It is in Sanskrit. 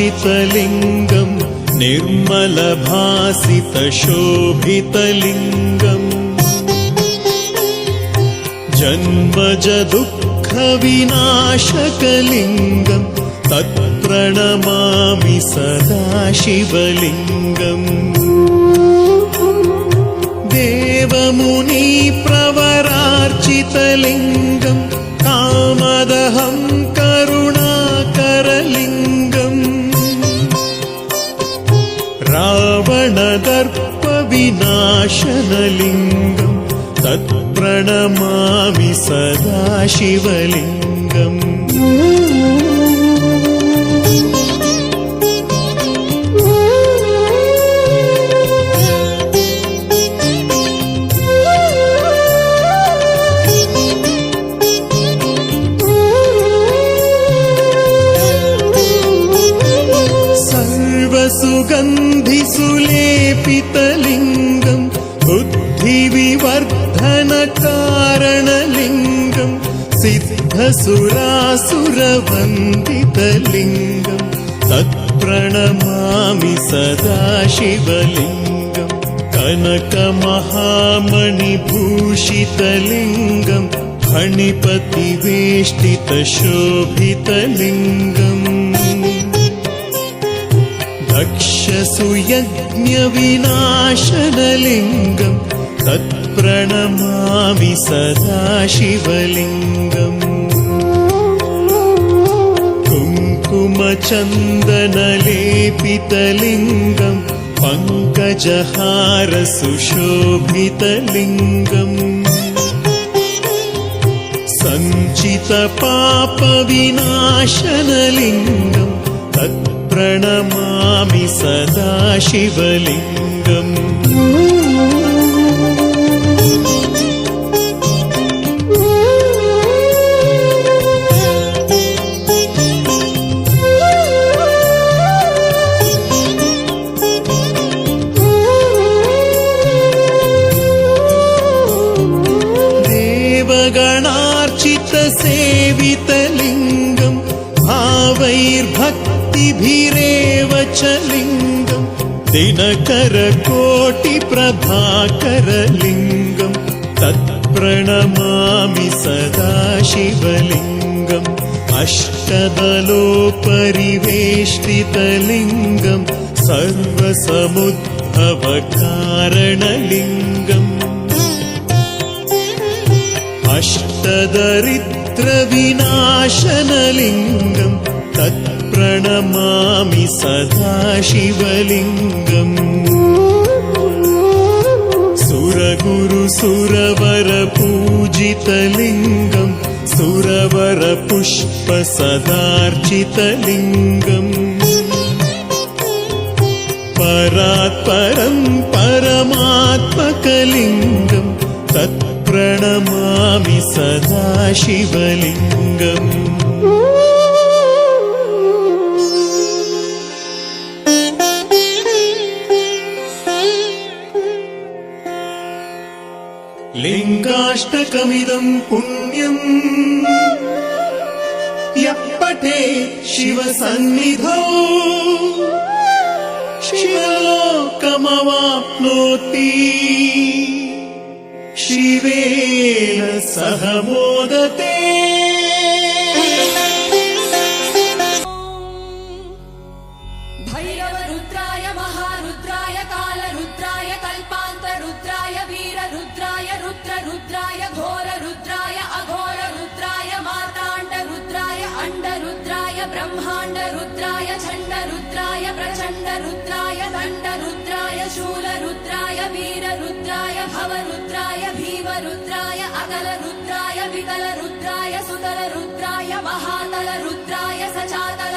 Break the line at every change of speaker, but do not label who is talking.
ब्रह्ममुरारिसुरार्चितलिङ्गम् निर्मलभासितशोभितलिङ्गम् जन्मजदुःखविनाशकलिङ्गम् तत्प्रणमामि सदा शिवलिङ्गम् देवमुनिप्रवरार्चितलिङ्गम् कामदहं करुणाकरलिङ्गम् रावणदर्पविनाशनलिङ्गम् तत्प्रणमामि सदा शिवलिङ्गम् सुगन्धिसुलेपितलिङ्गम् बुद्धिविवर्धनकारणलिङ्गम् सिद्धसुरासुरवन्दितलिङ्गम् तत्प्रणमामि सदा शिवलिङ्गम् कनकमहामणिभूषितलिङ्गम् फणिपतिवेष्टितशोभितलिङ्गम् दक्षसुयज्ञविनाशनलिङ्गम् तत्प्रणमामि सदा शिवलिङ्गम् कुङ्कुमचन्दनलेपितलिङ्गम् पङ्कजहारसुशोभितलिङ्गम् सञ्चितपापविनाशनलिङ्गम् तत्प्रणमामि सदा शिवलिङ्गम् देवगणार्चितसेवितलिङ्गम् भावैर्भक्तिभिरेव च लिङ्गम् दिनकरकोटिप्रभाकरलिङ्गम् तत्प्रणमामि सदा शिवलिङ्गम् अष्टदलोपरिवेष्टितलिङ्गम् सर्वसमुद्भवकारणलिङ्गम् अष्टदरिद्रविनाशनलिङ्गम् तत्प्रणमामि सदा शिवलिङ्गम् सुरगुरुसुरवरपूजितलिङ्गम् सुरवरपुष्पसदार्चितलिङ्गम् परात्परं परमात्मकलिङ्गम् तत्प्रणमामि सदा शिवलिङ्गम् लिङ्गाष्टकमिदं पुण्यम् यः पठेत् शिवसन्निधौ शिवलोकमवाप्नोति शिवेन सह मोदते।
भैरवरुद्राय महारुद्राय कालरुद्राय कल्पान्तरुद्राय वीररुद्राय रुद्ररुद्राय घोररुद्राय अघोररुद्राय मार्ताण्डरुद्राय अण्डरुद्राय ब्रह्माण्डरुद्राय चण्डरुद्राय प्रचण्डरुद्राय दण्डरुद्राय शूलरुद्राय वीररुद्राय भवरुद्राय भीमरुद्राय अकलरुद्राय विकलरुद्राय सुतलरुद्राय महातलरुद्राय सचातल